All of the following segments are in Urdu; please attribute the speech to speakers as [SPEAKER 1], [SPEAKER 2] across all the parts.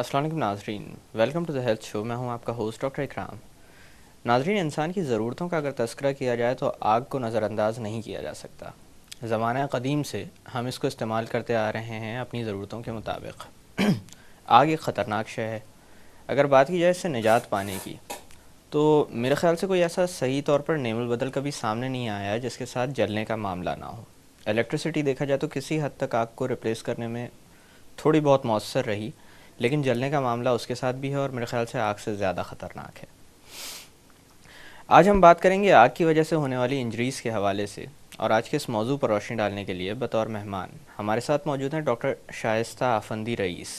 [SPEAKER 1] السلام علیکم ناظرین، ویلکم ٹو دا ہیلتھ شو. میں ہوں آپ کا ہوسٹ ڈاکٹر اکرام. ناظرین، انسان کی ضرورتوں کا اگر تذکرہ کیا جائے تو آگ کو نظر انداز نہیں کیا جا سکتا. زمانہ قدیم سے ہم اس کو استعمال کرتے آ رہے ہیں اپنی ضرورتوں کے مطابق. آگ ایک خطرناک شے ہے. اگر بات کی جائے اس سے نجات پانے کی تو میرے خیال سے کوئی ایسا صحیح طور پر نعم البدل کبھی سامنے نہیں آیا ہے جس کے ساتھ جلنے کا معاملہ نہ ہو. الیکٹریسٹی دیکھا جائے تو کسی حد تک آگ کو ریپلیس کرنے میں تھوڑی بہت مؤثر رہی، لیکن جلنے کا معاملہ اس کے ساتھ بھی ہے اور میرے خیال سے آگ سے زیادہ خطرناک ہے. آج ہم بات کریں گے آگ کی وجہ سے ہونے والی انجریز کے حوالے سے، اور آج کے اس موضوع پر روشنی ڈالنے کے لیے بطور مہمان ہمارے ساتھ موجود ہیں ڈاکٹر شائستہ آفندی رئیس،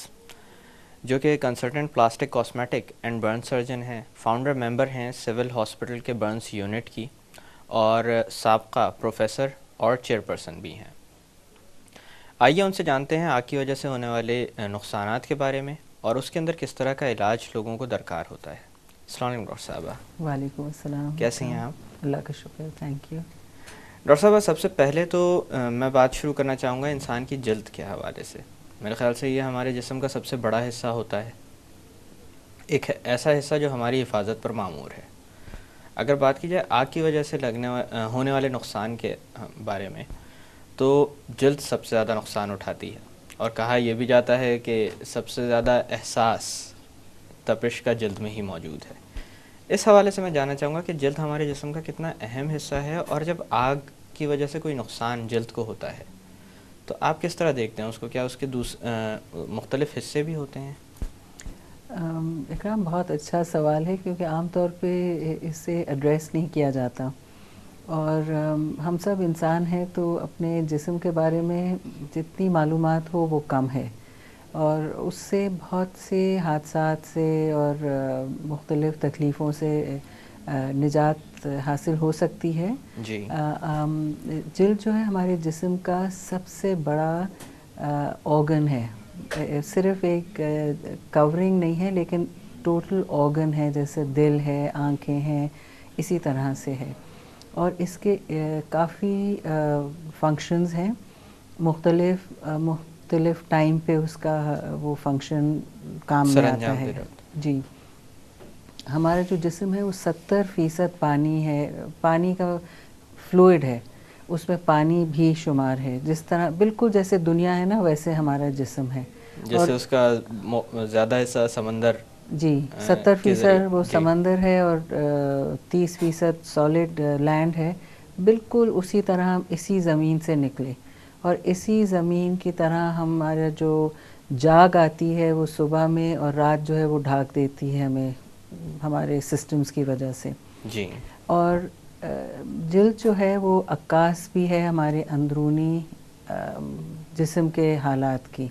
[SPEAKER 1] جو کہ consultant plastic cosmetic and burn surgeon ہیں، فاؤنڈر ممبر ہیں سول ہاسپٹل کے برنس یونٹ کی، اور سابقہ پروفیسر اور چیئرپرسن بھی ہیں. آئیے ان سے جانتے ہیں آگ کی وجہ سے ہونے والے نقصانات کے بارے میں اور اس کے اندر کس طرح کا علاج لوگوں کو درکار ہوتا ہے. السلام علیکم ڈاکٹر صاحبہ.
[SPEAKER 2] وعلیکم السلام.
[SPEAKER 1] کیسی ہیں آپ؟
[SPEAKER 2] اللہ کا شکر، تھینک یو.
[SPEAKER 1] ڈاکٹر صاحبہ، سب سے پہلے تو میں بات شروع کرنا چاہوں گا انسان کی جلد کے حوالے سے. میرے خیال سے یہ ہمارے جسم کا سب سے بڑا حصہ ہوتا ہے، ایک ایسا حصہ جو ہماری حفاظت پر مامور ہے. اگر بات کی جائے آگ کی وجہ سے ہونے والے نقصان کے بارے میں تو جلد سب سے زیادہ نقصان اٹھاتی ہے، اور کہا یہ بھی جاتا ہے کہ سب سے زیادہ احساس تپش کا جلد میں ہی موجود ہے. اس حوالے سے میں جاننا چاہوں گا کہ جلد ہمارے جسم کا کتنا اہم حصہ ہے، اور جب آگ کی وجہ سے کوئی نقصان جلد کو ہوتا ہے تو آپ کس طرح دیکھتے ہیں اس کو؟ کیا اس کے مختلف حصے بھی ہوتے ہیں؟
[SPEAKER 2] اکرام، بہت اچھا سوال ہے، کیونکہ عام طور پہ اسے ایڈریس نہیں کیا جاتا، اور ہم سب انسان ہیں تو اپنے جسم کے بارے میں جتنی معلومات ہو وہ کم ہے، اور اس سے بہت سے حادثات سے اور مختلف تکلیفوں سے نجات حاصل ہو سکتی ہے.
[SPEAKER 1] جی.
[SPEAKER 2] جلد جو ہے ہمارے جسم کا سب سے بڑا آرگن ہے. صرف ایک کورنگ نہیں ہے، لیکن ٹوٹل آرگن ہے، جیسے دل ہے، آنکھیں ہیں، اسی طرح سے ہے. اور اس کے کافی فنکشنز ہیں، مختلف ٹائم پہ اس کا وہ فنکشن کام میں آتا ہے. جی. ہمارا جو جسم ہے وہ 70% پانی ہے، پانی کا فلوئڈ ہے، اس میں پانی بھی شمار ہے. جس طرح بالکل جیسے دنیا ہے نا، ویسے ہمارا جسم ہے.
[SPEAKER 1] جیسے اس کا زیادہ حصہ سمندر.
[SPEAKER 2] جی، 70% وہ سمندر ہے اور 30% سالڈ لینڈ ہے. بالکل اسی طرح ہم اسی زمین سے نکلے، اور اسی زمین کی طرح ہمارا جو جاگ آتی ہے وہ صبح میں، اور رات جو ہے وہ ڈھانک دیتی ہے ہمیں ہمارے سسٹمز کی وجہ سے.
[SPEAKER 1] جی. اور
[SPEAKER 2] جلد جو ہے وہ عکاس بھی ہے ہمارے اندرونی جسم کے حالات کی.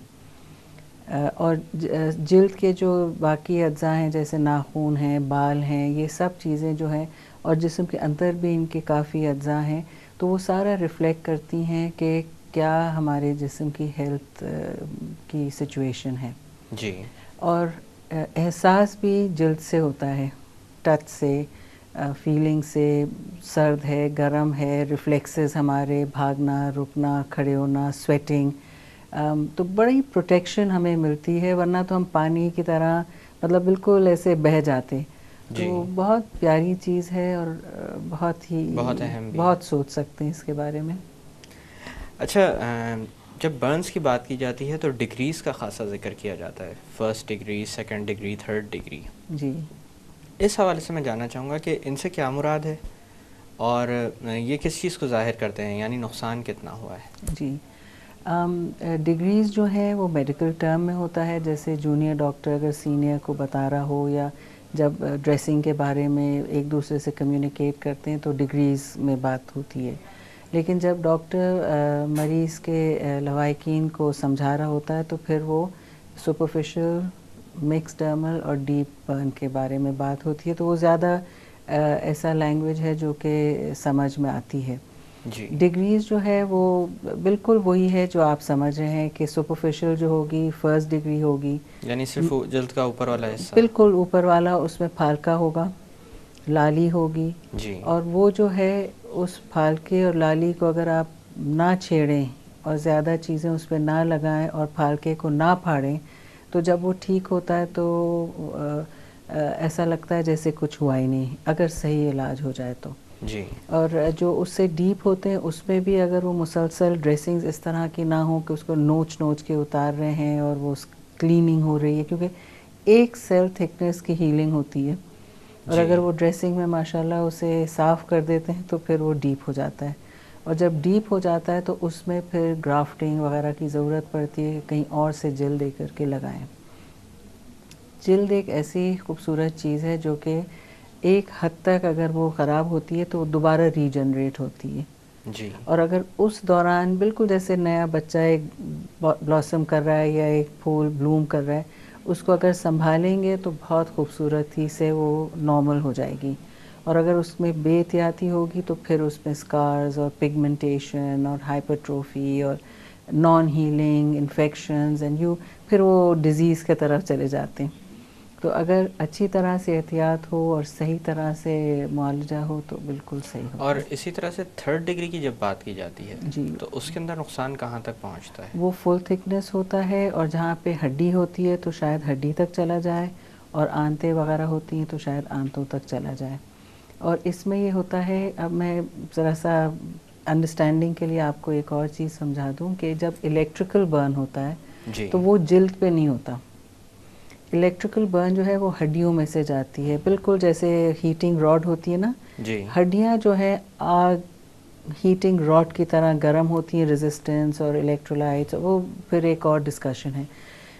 [SPEAKER 2] اور جلد کے جو باقی اجزاء ہیں جیسے ناخن ہیں، بال ہیں، یہ سب چیزیں جو ہیں، اور جسم کے اندر بھی ان کے کافی اجزاء ہیں، تو وہ سارا ریفلیکٹ کرتی ہیں کہ کیا ہمارے جسم کی ہیلتھ کی سچویشن ہے.
[SPEAKER 1] جی. اور
[SPEAKER 2] احساس بھی جلد سے ہوتا ہے، ٹچ سے، فیلنگ سے. سرد ہے، گرم ہے، ریفلیکسز ہمارے، بھاگنا، رکنا، کھڑے ہونا، سویٹنگ. تو بڑی پروٹیکشن ہمیں ملتی ہے، ورنہ تو ہم پانی کی طرح مطلب بالکل ایسے بہہ جاتے. تو بہت پیاری چیز ہے، اور بہت ہی
[SPEAKER 1] اہم بھی،
[SPEAKER 2] بہت سوچ سکتے ہیں اس کے بارے میں.
[SPEAKER 1] اچھا، جب برنز کی بات کی جاتی ہے تو ڈگریز کا خاصا ذکر کیا جاتا ہے، 1st degree, 2nd degree, 3rd degree.
[SPEAKER 2] جی.
[SPEAKER 1] اس حوالے سے میں جاننا چاہوں گا کہ ان سے کیا مراد ہے، اور یہ کس چیز کو ظاہر کرتے ہیں، یعنی نقصان کتنا ہوا ہے.
[SPEAKER 2] جی. ڈگریز جو ہیں وہ میڈیکل ٹرم میں ہوتا ہے، جیسے جونیئر ڈاکٹر اگر سینئر کو بتا رہا ہو، یا جب ڈریسنگ کے بارے میں ایک دوسرے سے کمیونیکیٹ کرتے ہیں تو ڈگریز میں بات ہوتی ہے. لیکن جب ڈاکٹر مریض کے لوائقین کو سمجھا رہا ہوتا ہے تو پھر وہ سپرفیشل، مکس ڈرمل اور ڈیپ برن کے بارے میں بات ہوتی ہے. تو وہ زیادہ ایسا لینگویج ہے جو کہ سمجھ میں آتی ہے.
[SPEAKER 1] جی.
[SPEAKER 2] ڈگریز جو ہے وہ بالکل وہی ہے جو آپ سمجھ رہے ہیں کہ سپرفیشل جو ہوگی 1st ڈگری ہوگی،
[SPEAKER 1] یعنی صرف جلد کا اوپر والا حصہ.
[SPEAKER 2] بالکل اوپر والا، اس میں پھالکا ہوگا، لالی ہوگی.
[SPEAKER 1] جی. اور
[SPEAKER 2] وہ جو ہے اس پھالکے اور لالی کو اگر آپ نہ چھیڑیں اور زیادہ چیزیں اس پہ نہ لگائیں اور پھالکے کو نہ پھاڑیں تو جب وہ ٹھیک ہوتا ہے تو ایسا لگتا ہے جیسے کچھ ہوا ہی نہیں، اگر صحیح علاج ہو جائے تو.
[SPEAKER 1] جی.
[SPEAKER 2] اور جو اس سے ڈیپ ہوتے ہیں اس میں بھی اگر وہ مسلسل ڈریسنگز اس طرح کی نہ ہوں کہ اس کو نوچ نوچ کے اتار رہے ہیں اور وہ کلیننگ ہو رہی ہے، کیونکہ ایک سیل تھکنس کی ہیلنگ ہوتی ہے، اور اگر وہ ڈریسنگ میں ماشاءاللہ اسے صاف کر دیتے ہیں تو پھر وہ ڈیپ ہو جاتا ہے. اور جب ڈیپ ہو جاتا ہے تو اس میں پھر گرافٹنگ وغیرہ کی ضرورت پڑتی ہے، کہیں اور سے جلد دے کر کے لگائیں. جلد ایک ایسی خوبصورت چیز ہے جو کہ ایک حد تک اگر وہ خراب ہوتی ہے تو وہ دوبارہ ریجنریٹ ہوتی ہے.
[SPEAKER 1] جی.
[SPEAKER 2] اور اگر اس دوران بالکل جیسے نیا بچہ ایک بلاسم کر رہا ہے یا ایک پھول بلوم کر رہا ہے، اس کو اگر سنبھالیں گے تو بہت خوبصورتی سے وہ نارمل ہو جائے گی. اور اگر اس میں بے احتیاطی ہوگی تو پھر اس میں اسکارز اور پگمنٹیشن اور ہائپرٹروفی اور نان ہیلنگ انفیکشنز اینڈ پھر وہ ڈیزیز کی طرف چلے جاتے ہیں. تو اگر اچھی طرح سے احتیاط ہو اور صحیح طرح سے معالجہ ہو تو بالکل صحیح ہوتا ہے.
[SPEAKER 1] اور اسی طرح سے 3rd ڈگری کی جب بات کی جاتی ہے
[SPEAKER 2] جی،
[SPEAKER 1] تو اس کے اندر نقصان کہاں تک پہنچتا ہے؟
[SPEAKER 2] وہ فل تھکنس ہوتا ہے، اور جہاں پہ ہڈی ہوتی ہے تو شاید ہڈی تک چلا جائے، اور آنتیں وغیرہ ہوتی ہیں تو شاید آنتوں تک چلا جائے. اور اس میں یہ ہوتا ہے، اب میں ذرا سا انڈرسٹینڈنگ کے لیے آپ کو ایک اور چیز سمجھا دوں کہ جب الیکٹریکل برن ہوتا ہے
[SPEAKER 1] جی.
[SPEAKER 2] تو وہ جلد پہ نہیں ہوتا. الیکٹریکل برن جو ہے وہ ہڈیوں میں سے جاتی ہے، بالکل جیسے ہیٹنگ راڈ ہوتی ہے نا،
[SPEAKER 1] جی.
[SPEAKER 2] ہڈیاں جو ہے آگ ہیٹنگ راڈ کی طرح گرم ہوتی ہیں، ریزسٹنس اور الیکٹرولائٹس، وہ پھر ایک اور ڈسکشن ہے.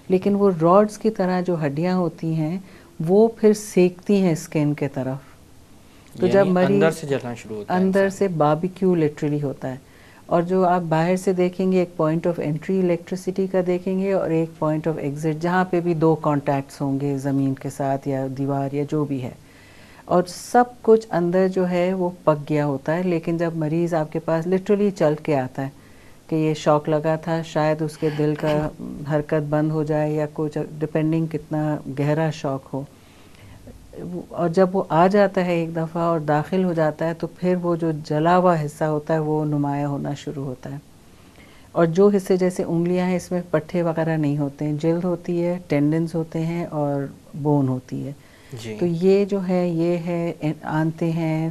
[SPEAKER 2] لیکن وہ راڈز کی طرح جو ہڈیاں ہوتی ہیں وہ پھر سیکتی ہیں اسکن کے طرف. تو جب
[SPEAKER 1] یعنی
[SPEAKER 2] مریض
[SPEAKER 1] اندر سے جلنا شروع ہوتا ہے،
[SPEAKER 2] اندر
[SPEAKER 1] انسان
[SPEAKER 2] سے باربیکیو لٹرلی ہوتا ہے. اور جو آپ باہر سے دیکھیں گے ایک پوائنٹ آف انٹری الیکٹریسٹی کا دیکھیں گے اور ایک پوائنٹ آف ایگزٹ جہاں پہ بھی 2 کانٹیکٹس ہوں گے زمین کے ساتھ یا دیوار یا جو بھی ہے، اور سب کچھ اندر جو ہے وہ پک گیا ہوتا ہے. لیکن جب مریض آپ کے پاس لٹرلی چل کے آتا ہے کہ یہ شاک لگا تھا، شاید اس کے دل کا حرکت بند ہو جائے یا کچھ، ڈپینڈنگ کتنا گہرا شاک ہو، اور جب وہ آ جاتا ہے ایک دفعہ اور داخل ہو جاتا ہے تو پھر وہ جو جلا ہوا حصہ ہوتا ہے وہ نمایاں ہونا شروع ہوتا ہے. اور جو حصے جیسے انگلیاں ہیں اس میں پٹھے وغیرہ نہیں ہوتے ہیں، جلد ہوتی ہے، ٹینڈنز ہوتے ہیں اور بون ہوتی ہے.
[SPEAKER 1] جی.
[SPEAKER 2] تو یہ جو ہے یہ ہے آنتیں ہیں،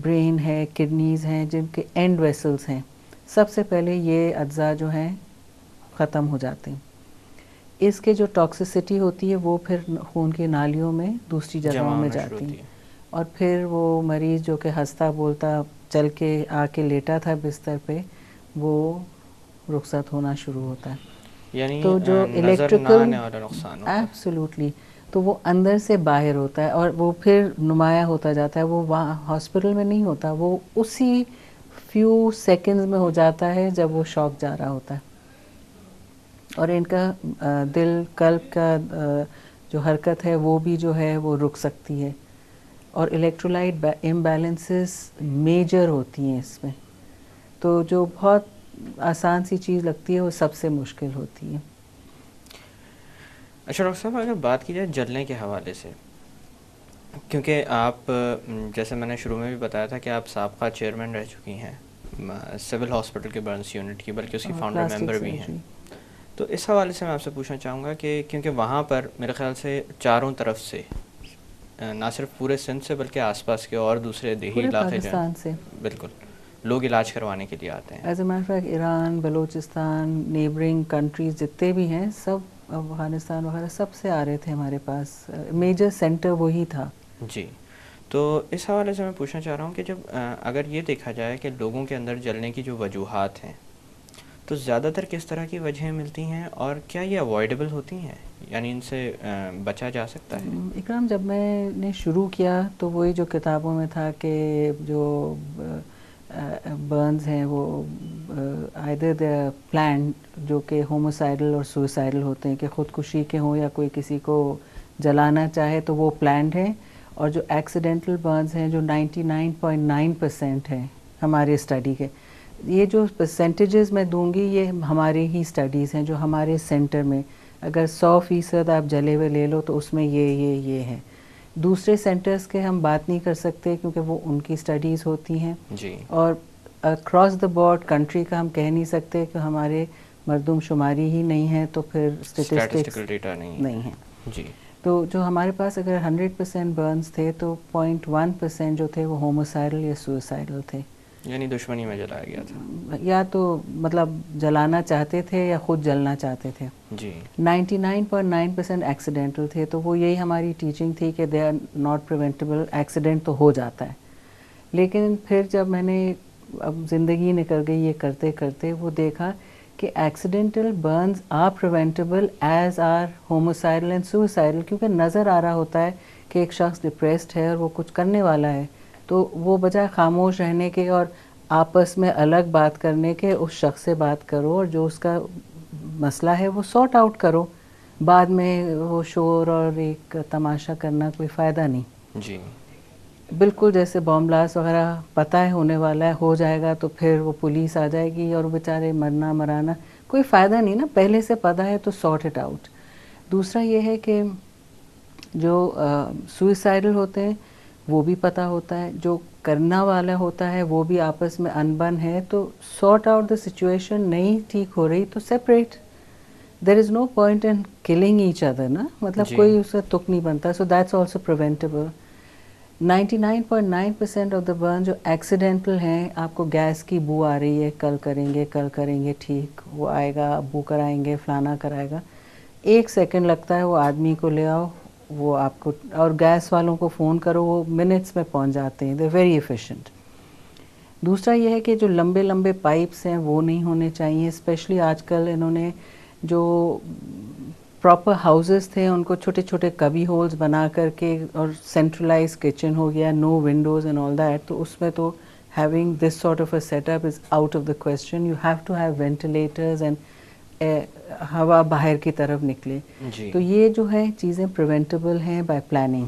[SPEAKER 2] برین ہے، کڈنیز ہیں جن کے اینڈ ویسلز ہیں. سب سے پہلے یہ اجزاء جو ہیں ختم ہو جاتے ہیں. اس کے جو ٹاکسیسٹی ہوتی ہے وہ پھر خون کی نالیوں میں دوسری جگہوں میں جاتی ہیں، اور پھر وہ مریض جو کہ ہنستا بولتا چل کے آ کے لیٹا تھا بستر پہ وہ رخصت ہونا شروع ہوتا ہے.
[SPEAKER 1] یعنی
[SPEAKER 2] تو جو
[SPEAKER 1] نظر نہ
[SPEAKER 2] الیکٹریکل
[SPEAKER 1] آنے والا نقصان ہوتا ہے.
[SPEAKER 2] ایبسولوٹلی، تو وہ اندر سے باہر ہوتا ہے اور وہ پھر نمایاں ہوتا جاتا ہے. وہ وہاں ہاسپٹل میں نہیں ہوتا، وہ اسی فیو سیکنڈز میں ہو جاتا ہے جب وہ شاک جا رہا ہوتا ہے. اور ان کا دل قلب کا جو حرکت ہے وہ بھی جو ہے وہ رک سکتی ہے. اور الیکٹرولائٹ امبیلنسز میجر ہوتی ہیں اس میں. تو جو بہت آسان سی چیز لگتی ہے وہ سب سے مشکل ہوتی ہے.
[SPEAKER 1] اچھا ڈاکٹر صاحب، اگر بات کی جائے جلنے کے حوالے سے، کیونکہ آپ جیسے میں نے شروع میں بھی بتایا تھا کہ آپ سابقہ چیئرمین رہ چکی ہیں سول ہاسپٹل کے برنس یونٹ کی، بلکہ اس کی فاؤنڈر ممبر بھی ہیں. تو اس حوالے سے میں آپ سے پوچھنا چاہوں گا کہ کیونکہ وہاں پر میرے خیال سے چاروں طرف سے نہ صرف پورے سندھ سے بلکہ آس پاس کے اور دوسرے دیہی علاقے
[SPEAKER 2] پاکستان سے
[SPEAKER 1] بالکل لوگ علاج کروانے کے لیے آتے ہیں.
[SPEAKER 2] As a matter of Iran, Balochistan, neighbouring countries جتنے بھی ہیں سب، افغانستان وغیرہ سب سے آ رہے تھے ہمارے پاس. میجر سینٹر وہی تھا.
[SPEAKER 1] جی. تو اس حوالے سے میں پوچھنا چاہ رہا ہوں کہ جب اگر یہ دیکھا جائے کہ لوگوں کے اندر جلنے کی جو وجوہات ہیں تو زیادہ تر کس طرح کی وجہیں ملتی ہیں اور کیا یہ اوائڈیبل ہوتی ہیں، یعنی ان سے بچا جا سکتا ہے؟
[SPEAKER 2] اکرام، جب میں نے شروع کیا تو وہی جو کتابوں میں تھا کہ جو برنز ہیں وہ آئدر دے پلان جو کہ ہوموسائڈل اور سوئسائڈل ہوتے ہیں، کہ خودکشی کے ہوں یا کوئی کسی کو جلانا چاہے تو وہ پلانڈ ہیں. اور جو ایکسیڈنٹل برنز ہیں جو 99.9% ہیں ہمارے اسٹڈی کے، یہ جو پرسنٹیجز میں دوں گی یہ ہماری ہی اسٹڈیز ہیں جو ہمارے سینٹر میں، اگر 100% آپ جلے ہوئے لے لو تو اس میں یہ ہے. دوسرے سینٹرز کے ہم بات نہیں کر سکتے کیونکہ وہ ان کی اسٹڈیز ہوتی ہیں.
[SPEAKER 1] جی.
[SPEAKER 2] اور اکراس دا بورڈ کنٹری کا ہم کہہ نہیں سکتے کہ ہمارے مردم شماری ہی نہیں ہے تو پھر اسٹیٹسٹکس
[SPEAKER 1] ڈیٹا
[SPEAKER 2] نہیں ہیں.
[SPEAKER 1] جی.
[SPEAKER 2] تو جو ہمارے پاس اگر 100% برنز تھے تو 0.1% جو تھے وہ ہوموسائڈل یا سوئسائڈل تھے.
[SPEAKER 1] یعنی دشمنی میں جلایا گیا تھا.
[SPEAKER 2] یا تو مطلب جلانا چاہتے تھے یا خود جلنا چاہتے تھے.
[SPEAKER 1] جی.
[SPEAKER 2] 99.9% ایکسیڈنٹل تھے. تو وہ یہی ہماری ٹیچنگ تھی کہ they are not preventable. Accident تو ہو جاتا ہے. لیکن پھر جب میں نے اب زندگی نکل گئی یہ کرتے کرتے وہ دیکھا کہ accidental burns are preventable as are homicidal and suicidal. کیونکہ نظر آ رہا ہوتا ہے کہ ایک شخص ڈپریسڈ ہے اور وہ کچھ کرنے والا ہے تو وہ بجائے خاموش رہنے کے اور آپس میں الگ بات کرنے کے اس شخص سے بات کرو اور جو اس کا مسئلہ ہے وہ سارٹ آؤٹ کرو. بعد میں وہ شور اور ایک تماشا کرنا کوئی فائدہ نہیں.
[SPEAKER 1] جی.
[SPEAKER 2] بالکل جیسے بام بلاسٹ وغیرہ پتہ ہے ہونے والا ہے ہو جائے گا تو پھر وہ پولیس آ جائے گی اور بیچارے مرنا مرانا کوئی فائدہ نہیں نا. پہلے سے پتہ ہے تو سارٹ اٹ آؤٹ. دوسرا یہ ہے کہ جو سوئسائڈل ہوتے ہیں وہ بھی پتہ ہوتا ہے, جو کرنا والا ہوتا ہے وہ بھی آپس میں انبن ہے تو سارٹ آؤٹ دا سچویشن. نہیں ٹھیک ہو رہی تو separate. There is no point in killing each other نا. مطلب کوئی اس کا تک نہیں بنتا. So that's also preventable. 99.9% of the burn جو ایکسیڈنٹل ہیں آپ کو گیس کی بو آ رہی ہے کل کریں گے ٹھیک وہ آئے گا بو کرائیں گے فلانا کرائے گا. 1 سیکنڈ لگتا ہے وہ آدمی کو لے آؤ وہ آپ کو, اور گیس والوں کو فون کرو وہ منٹس میں پہنچ جاتے ہیں. They very efficient. دوسرا یہ ہے کہ جو لمبے لمبے پائپس ہیں وہ نہیں ہونے چاہیے. اسپیشلی آج کل انہوں نے جو پراپر ہاؤسز تھے ان کو چھوٹے چھوٹے کبی ہولز بنا کر کے اور سینٹرلائز کچن ہو گیا, نو ونڈوز اینڈ آل دیٹ. تو اس میں تو having this sort of a setup is out of the question. You have to have ventilators and ہوا باہر کی طرف نکلے. تو یہ جو ہے چیزیں پریونٹیبل ہیں بائی پلاننگ.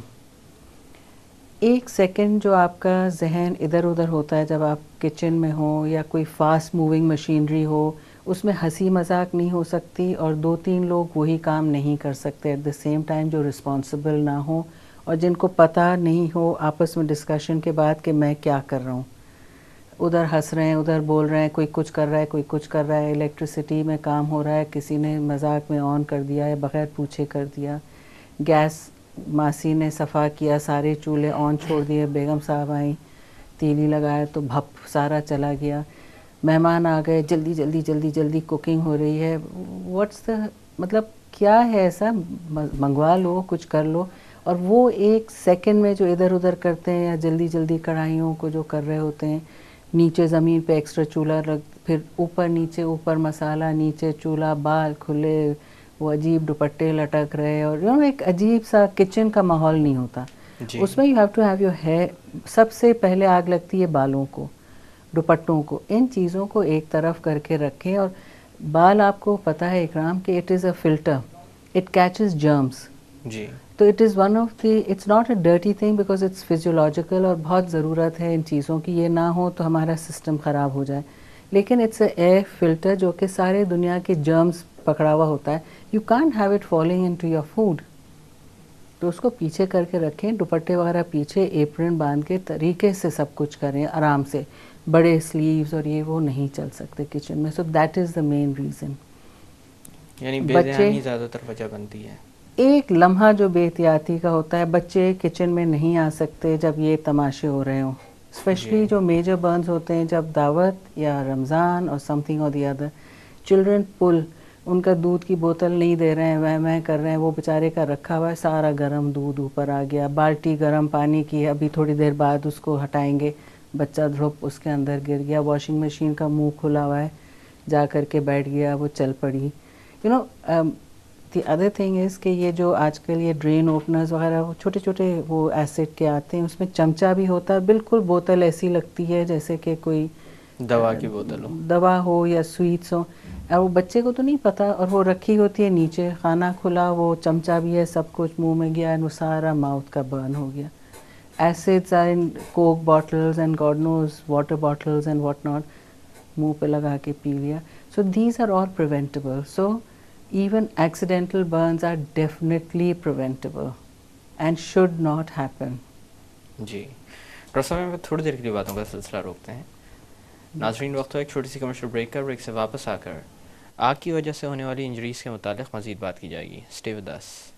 [SPEAKER 2] 1 سیکنڈ جو آپ کا ذہن ادھر ادھر ہوتا ہے جب آپ کچن میں ہو یا کوئی فاسٹ موونگ مشینری ہو اس میں ہنسی مذاق نہیں ہو سکتی اور 2-3 لوگ وہی کام نہیں کر سکتے ایٹ دا سیم ٹائم جو رسپانسبل نہ ہو اور جن کو پتہ نہیں ہو آپس میں ڈسکشن کے بعد کہ میں کیا کر رہا ہوں. ادھر ہنس رہے ہیں ادھر بول رہے ہیں, کوئی کچھ کر رہا ہے کوئی کچھ کر رہا ہے. الیکٹریسٹی میں کام ہو رہا ہے کسی نے مذاق میں آن کر دیا ہے بغیر پوچھے کر دیا. گیس ماسی نے صفا کیا سارے چولہے آن چھوڑ دیے. بیگم صاحب آئیں تیلی لگایا تو بھپ سارا چلا گیا. مہمان آ گئے جلدی جلدی جلدی جلدی کوکنگ ہو رہی ہے. واٹس دا مطلب کیا ہے ایسا, منگوا لو کچھ کر لو. اور وہ 1 سیکنڈ میں جو ادھر ادھر کرتے ہیں یا جلدی جلدی کڑھائیوں کو جو کر رہے ہوتے ہیں, نیچے زمین پہ ایکسٹرا چولہا رکھ پھر اوپر نیچے اوپر مسالہ نیچے چولہا بال کھلے وہ عجیب دوپٹے لٹک رہے اور ایک عجیب سا کچن کا ماحول نہیں ہوتا. اس میں you have to have your hair. سب سے پہلے آگ لگتی ہے بالوں کو دوپٹوں کو. ان چیزوں کو ایک طرف کر کے رکھیں. اور بال آپ کو پتہ ہے اکرام کہ it is a filter, it catches germs.
[SPEAKER 1] جی.
[SPEAKER 2] تو it is one of the it's not a dirty thing because it's physiological اور بہت ضرورت ہے ان چیزوں کی. یہ نہ ہو تو ہمارا سسٹم خراب ہو جائے. لیکن اٹس اے ایئر فلٹر جو کہ سارے دنیا کے جرمز پکڑا ہوا ہوتا ہے. You can't have it falling into your food. تو اس کو پیچھے کر کے رکھیں, دوپٹے وغیرہ پیچھے ایپرن باندھ کے طریقے سے سب کچھ کریں آرام سے. بڑے سلیوز اور یہ وہ نہیں چل سکتے کچن میں. So that is the main reason.
[SPEAKER 1] یعنی بے دھیانی زیادہ تر وجہ بنتی ہے.
[SPEAKER 2] ایک لمحہ جو بے احتیاطی کا ہوتا ہے, بچے کچن میں نہیں آ سکتے جب یہ تماشے ہو رہے ہوں. اسپیشلی جو میجر برنز ہوتے ہیں جب دعوت یا رمضان اور سم تھنگ اور دی ادر. چلڈرن پل, ان کا دودھ کی بوتل نہیں دے رہے ہیں میں کر رہے ہیں, وہ بیچارے کا رکھا ہوا ہے سارا گرم دودھ اوپر آ گیا. بالٹی گرم پانی کی ابھی تھوڑی دیر بعد اس کو ہٹائیں گے, بچہ دھڑپ اس کے اندر گر گیا. واشنگ مشین کا منہ کھلا ہوا ہے جا کر کے بیٹھ گیا وہ چل پڑی. دی ادر تھنگ از کہ یہ جو آج کل یہ ڈرین اوپنرز وغیرہ وہ چھوٹے چھوٹے وہ ایسڈ کے آتے ہیں, اس میں چمچہ بھی ہوتا ہے. بالکل بوتل ایسی لگتی ہے جیسے کہ کوئی
[SPEAKER 1] دوا کی بوتل ہو,
[SPEAKER 2] دوا ہو یا سویٹس ہو. اور وہ بچے کو تو نہیں پتہ, اور وہ رکھی ہوتی ہے نیچے, کھانا کھلا, وہ چمچہ بھی ہے, سب کچھ منہ میں گیا, وہ سارا ماؤتھ کا برن ہو گیا. Acids are in coke bottles and God knows water bottles and what not, منہ پہ لگا کے پی لیا. So these are all preventable. سو even accidental burns are definitely preventable and should not happen.
[SPEAKER 1] جی ڈاکٹر صاحب میں تھوڑی دیر کے لیے باتوں کا سلسلہ روکتے ہیں. ناظرین وقت ہو ایک چھوٹی سی کمرشل بریک کا. بریک سے واپس آ کر آگ کی وجہ سے ہونے والی انجریز کے متعلق مزید بات کی جائے گی. Stay with us.